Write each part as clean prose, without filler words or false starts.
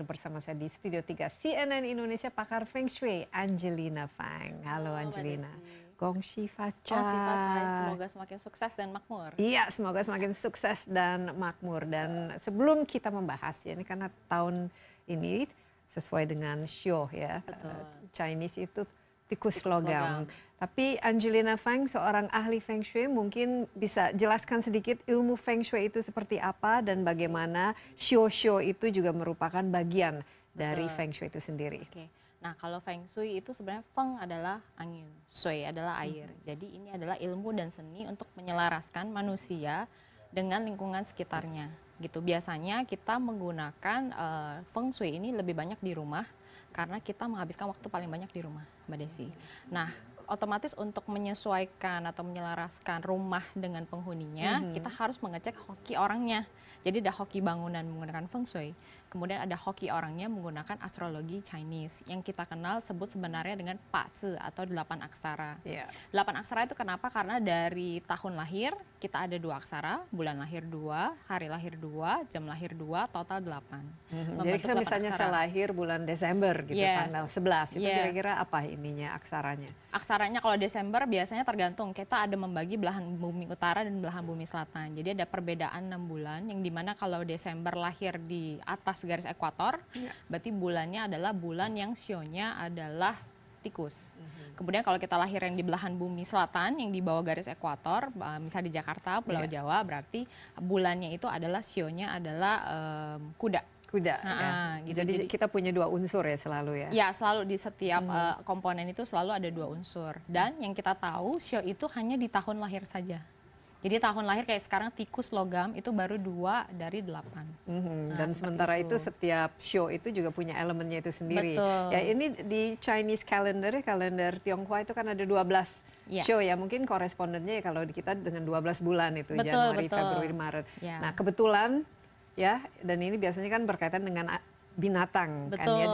bersama saya di Studio 3 CNN Indonesia pakar Feng Shui, Angelina Fang. Halo Angelina. Gong Xi Fa Cha. Semoga semakin sukses dan makmur. Iya, semoga semakin sukses dan makmur. Dan sebelum kita membahas ya, ini karena tahun ini sesuai dengan Shio ya, Chinese itu tikus logam. Tapi Angelina Fang, seorang ahli Feng Shui, mungkin bisa jelaskan sedikit ilmu Feng Shui itu seperti apa dan bagaimana Shio itu juga merupakan bagian dari Feng Shui itu sendiri. Nah, kalau Feng Shui itu sebenarnya Feng adalah angin, Shui adalah air. Jadi ini adalah ilmu dan seni untuk menyelaraskan manusia dengan lingkungan sekitarnya. Gitu. Biasanya kita menggunakan Feng Shui ini lebih banyak di rumah karena kita menghabiskan waktu paling banyak di rumah, Mbak Desi. Nah, otomatis untuk menyesuaikan atau menyelaraskan rumah dengan penghuninya, kita harus mengecek hoki orangnya. Jadi ada hoki bangunan menggunakan Feng Shui, kemudian ada hoki orangnya menggunakan astrologi Chinese yang kita kenal sebut sebenarnya dengan Pazi atau 8 aksara. 8 aksara itu kenapa? Karena dari tahun lahir kita ada 2 aksara, bulan lahir 2, hari lahir 2, jam lahir 2, total 8. Jadi kita misalnya saya lahir bulan Desember gitu, tanggal 11, itu kira-kira apa ininya aksaranya? Aksaranya kalau Desember biasanya tergantung, kita ada membagi belahan bumi utara dan belahan bumi selatan. Jadi ada perbedaan 6 bulan, yang dimana kalau Desember lahir di atas garis ekuator, berarti bulannya adalah bulan yang sionya adalah tikus. Kemudian kalau kita lahir yang di belahan bumi selatan, yang di bawah garis ekuator, misalnya di Jakarta, Pulau Jawa, berarti bulannya itu adalah sionya adalah kuda. Kuda, gitu. Jadi kita punya 2 unsur ya selalu ya? Ya, selalu di setiap komponen itu selalu ada 2 unsur. Dan yang kita tahu, Shio itu hanya di tahun lahir saja. Jadi tahun lahir kayak sekarang tikus logam itu baru 2 dari 8. Dan sementara itu setiap Shio itu juga punya elemennya itu sendiri. Ya, ini di Chinese calendar, kalender Tionghoa itu kan ada 12 Shio ya. Mungkin korespondennya ya kalau di kita dengan 12 bulan itu, Januari, Februari, Maret. Nah, kebetulan ya, dan ini biasanya kan berkaitan dengan binatang kan ya,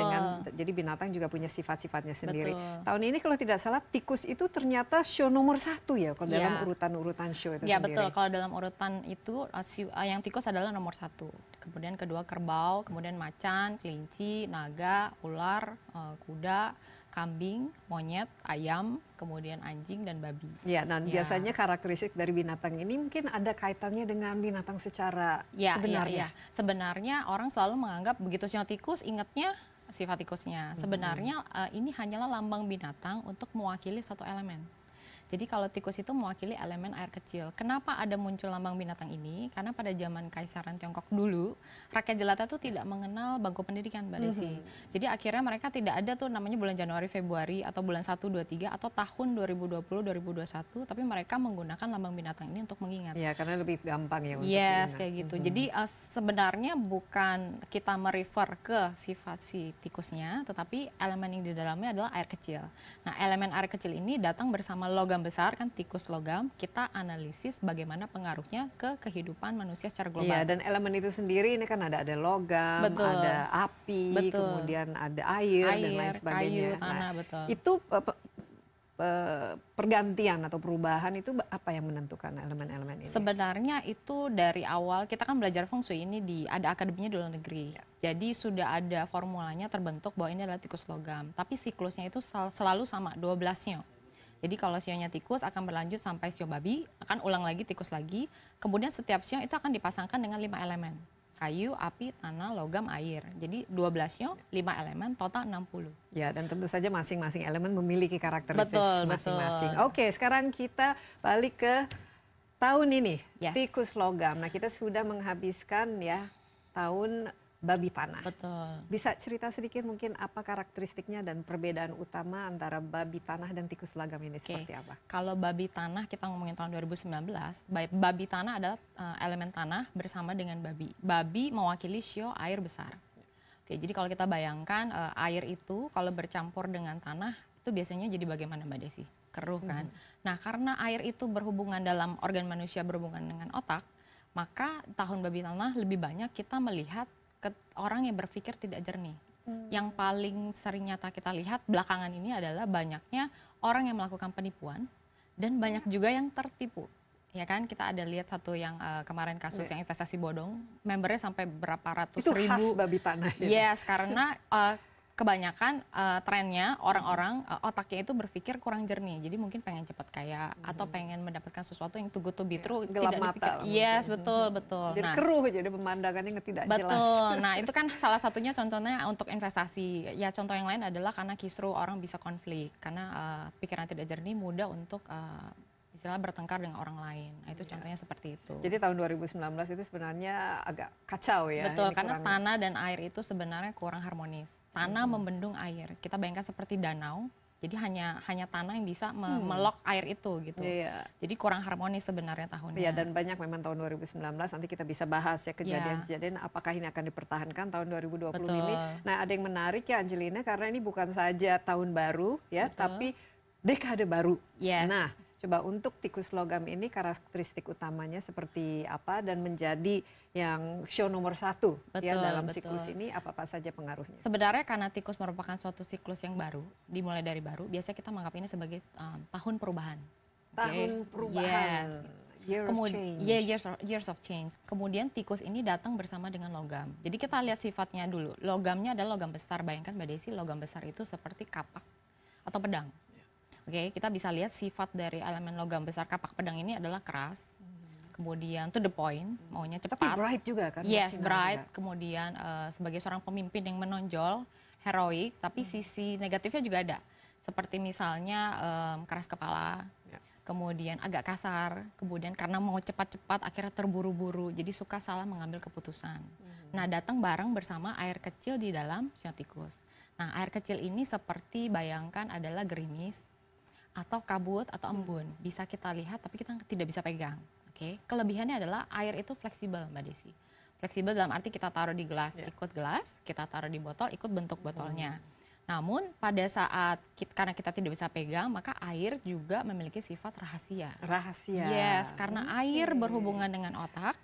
jadi binatang juga punya sifat-sifatnya sendiri. Tahun ini kalau tidak salah tikus itu ternyata Shio nomor 1 ya kalau dalam urutan-urutan Shio itu sendiri. Ya betul, kalau dalam urutan itu yang tikus adalah nomor 1. Kemudian kedua kerbau, kemudian macan, kelinci, naga, ular, kuda, kambing, monyet, ayam, kemudian anjing dan babi. Ya, dan biasanya karakteristik dari binatang ini mungkin ada kaitannya dengan binatang secara sebenarnya. Sebenarnya orang selalu menganggap begitu Shio tikus ingatnya sifat tikusnya. Sebenarnya ini hanyalah lambang binatang untuk mewakili satu elemen. Jadi kalau tikus itu mewakili elemen air kecil. Kenapa ada muncul lambang binatang ini? Karena pada zaman Kaisaran Tiongkok dulu, rakyat jelata itu tidak mengenal bangku pendidikan, Mbak Desi. Jadi akhirnya mereka tidak ada tuh namanya bulan Januari, Februari, atau bulan 1, 2, 3, atau tahun 2020, 2021, tapi mereka menggunakan lambang binatang ini untuk mengingat. Iya, karena lebih gampang ya untuk diingat. Kayak gitu. Jadi sebenarnya bukan kita merefer ke sifat si tikusnya, tetapi elemen yang di dalamnya adalah air kecil. Nah, elemen air kecil ini datang bersama logam besar kan, tikus logam, kita analisis bagaimana pengaruhnya ke kehidupan manusia secara global. Iya, dan elemen itu sendiri ini kan ada logam, ada api, kemudian ada air dan lain sebagainya. Kayu, tanah, itu pergantian atau perubahan itu apa yang menentukan elemen-elemen ini? Sebenarnya itu dari awal kita kan belajar Feng Shui ini ada akademinya di luar negeri. Jadi sudah ada formulanya terbentuk bahwa ini adalah tikus logam. Tapi siklusnya itu selalu sama, 12 Shio. Jadi kalau sionya tikus akan berlanjut sampai Shio babi, akan ulang lagi tikus lagi. Kemudian setiap Shio itu akan dipasangkan dengan 5 elemen. Kayu, api, tanah, logam, air. Jadi 12 Shio, 5 elemen, total 60. Ya, dan tentu saja masing-masing elemen memiliki karakteristik masing-masing. Oke, sekarang kita balik ke tahun ini, tikus logam. Nah, kita sudah menghabiskan ya tahun babi tanah. Bisa cerita sedikit mungkin apa karakteristiknya dan perbedaan utama antara babi tanah dan tikus logam ini seperti apa? Kalau babi tanah kita ngomongin tahun 2019, babi tanah adalah elemen tanah bersama dengan babi. Babi mewakili Shio air besar. Oke, jadi kalau kita bayangkan air itu kalau bercampur dengan tanah itu biasanya jadi bagaimana, Mbak Desi? Keruh kan? Nah, karena air itu berhubungan dalam organ manusia berhubungan dengan otak, maka tahun babi tanah lebih banyak kita melihat orang yang berpikir tidak jernih. Yang paling sering nyata kita lihat belakangan ini adalah banyaknya orang yang melakukan penipuan dan banyak juga yang tertipu. Ya kan, kita ada lihat satu yang kemarin kasus yang investasi bodong, membernya sampai berapa ratus itu ribu. Itu khas babi tanah. Yes, karena kebanyakan trennya orang-orang otaknya itu berpikir kurang jernih, jadi mungkin pengen cepat kaya atau pengen mendapatkan sesuatu yang too good to be true, gelap tidak mata. Yes, betul. Jadi keruh, jadi pemandangannya tidak jelas. Betul. Nah, itu kan salah satunya contohnya untuk investasi. Ya, contoh yang lain adalah karena kisru orang bisa konflik, karena pikiran tidak jernih mudah untuk istilah bertengkar dengan orang lain. Nah, itu contohnya seperti itu. Jadi tahun 2019 itu sebenarnya agak kacau ya. Betul, karena tanah dan air itu sebenarnya kurang harmonis. Tanah membendung air. Kita bayangkan seperti danau. Jadi hanya tanah yang bisa melok air itu gitu. Jadi kurang harmonis sebenarnya tahunnya. Iya, dan banyak memang tahun 2019 nanti kita bisa bahas ya kejadian-kejadian apakah ini akan dipertahankan tahun 2020 ini. Nah, ada yang menarik ya Angelina, karena ini bukan saja tahun baru ya, tapi dekade baru. Yes. Nah, coba untuk tikus logam ini karakteristik utamanya seperti apa dan menjadi yang show nomor 1 ya dalam siklus ini, apa saja pengaruhnya? Sebenarnya karena tikus merupakan suatu siklus yang baru, dimulai dari baru, biasanya kita menganggap ini sebagai tahun perubahan. Tahun perubahan. Yes. Years of change. Kemudian tikus ini datang bersama dengan logam. Jadi kita lihat sifatnya dulu. Logamnya adalah logam besar. Bayangkan Mbak Desi, logam besar itu seperti kapak atau pedang. Oke, kita bisa lihat sifat dari elemen logam besar kapak pedang ini adalah keras, kemudian to the point, maunya cepat. Tapi bright juga kan? Yes, bright. Juga. Kemudian sebagai seorang pemimpin yang menonjol, heroik, tapi sisi negatifnya juga ada. Seperti misalnya keras kepala, kemudian agak kasar, kemudian karena mau cepat-cepat akhirnya terburu-buru, jadi suka salah mengambil keputusan. Nah, datang bareng bersama air kecil di dalam sio tikus. Nah, air kecil ini seperti bayangkan adalah gerimis, atau kabut atau embun, bisa kita lihat tapi kita tidak bisa pegang. Oke, kelebihannya adalah air itu fleksibel Mbak Desi. Fleksibel dalam arti kita taruh di gelas, ikut gelas, kita taruh di botol, ikut bentuk botolnya. Namun pada saat karena kita tidak bisa pegang, maka air juga memiliki sifat rahasia. Rahasia. Yes, karena air berhubungan dengan otak,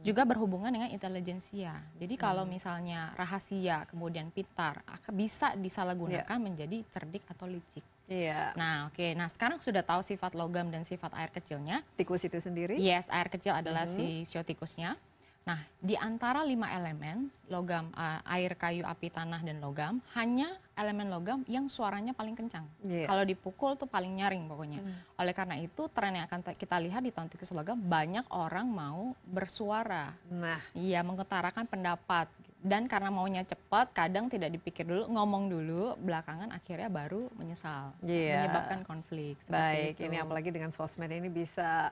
juga berhubungan dengan intelijensia. Jadi kalau misalnya rahasia kemudian pintar, bisa disalahgunakan menjadi cerdik atau licik. Iya. Nah, nah sekarang sudah tahu sifat logam dan sifat air kecilnya. Tikus itu sendiri? Yes, air kecil adalah si sio tikusnya. Nah, di antara 5 elemen, logam, air, kayu, api, tanah, dan logam, hanya elemen logam yang suaranya paling kencang. Kalau dipukul tuh paling nyaring pokoknya. Oleh karena itu, tren yang akan kita lihat di tahun tikus logam, banyak orang mau bersuara. Nah, iya, mengutarakan pendapat. Dan karena maunya cepat, kadang tidak dipikir dulu, ngomong dulu, belakangan akhirnya baru menyesal. Menyebabkan konflik. Baik, itu. ini apalagi dengan sosmed ini bisa...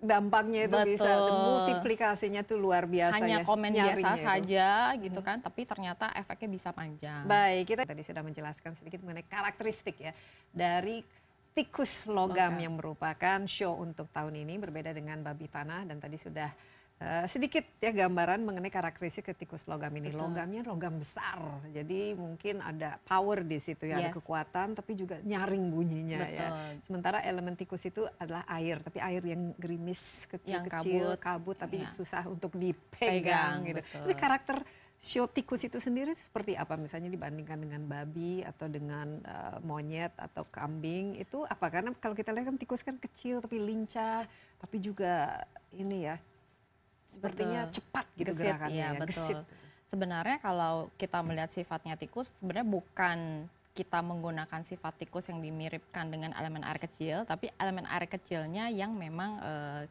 dampaknya itu bisa multiplikasinya tuh luar biasa. Hanya komen biasa saja gitu kan, tapi ternyata efeknya bisa panjang. Baik, kita tadi sudah menjelaskan sedikit mengenai karakteristik ya dari tikus logam yang merupakan show untuk tahun ini, berbeda dengan babi tanah, dan tadi sudah sedikit ya gambaran mengenai karakteristik tikus logam ini. Logamnya logam besar, jadi mungkin ada power di situ ya, ada kekuatan, tapi juga nyaring bunyinya ya. Sementara elemen tikus itu adalah air, tapi air yang gerimis, kecil-kecil, kabut, tapi susah untuk dipegang gitu. Tapi karakter sio tikus itu sendiri seperti apa, misalnya dibandingkan dengan babi atau dengan monyet atau kambing itu apa? Karena kalau kita lihat kan tikus kan kecil tapi lincah, tapi juga ini ya sepertinya cepat gitu gerakannya, gesit. Sebenarnya kalau kita melihat sifatnya tikus, sebenarnya bukan kita menggunakan sifat tikus yang dimiripkan dengan elemen air kecil, tapi elemen air kecilnya yang memang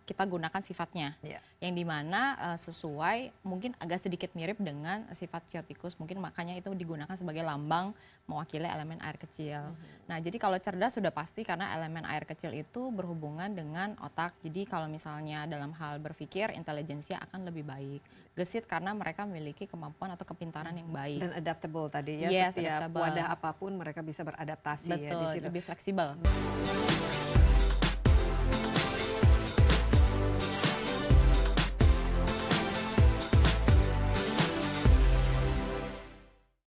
kita gunakan sifatnya, yang dimana sesuai mungkin agak sedikit mirip dengan sifat sio tikus, mungkin makanya itu digunakan sebagai lambang mewakili elemen air kecil. Nah, jadi kalau cerdas sudah pasti karena elemen air kecil itu berhubungan dengan otak, jadi kalau misalnya dalam hal berpikir, intelijensia akan lebih baik. Gesit karena mereka memiliki kemampuan atau kepintaran yang baik. Dan adaptable tadi ya, setiap wadah apapun mereka bisa beradaptasi. Betul, ya di situ. lebih fleksibel.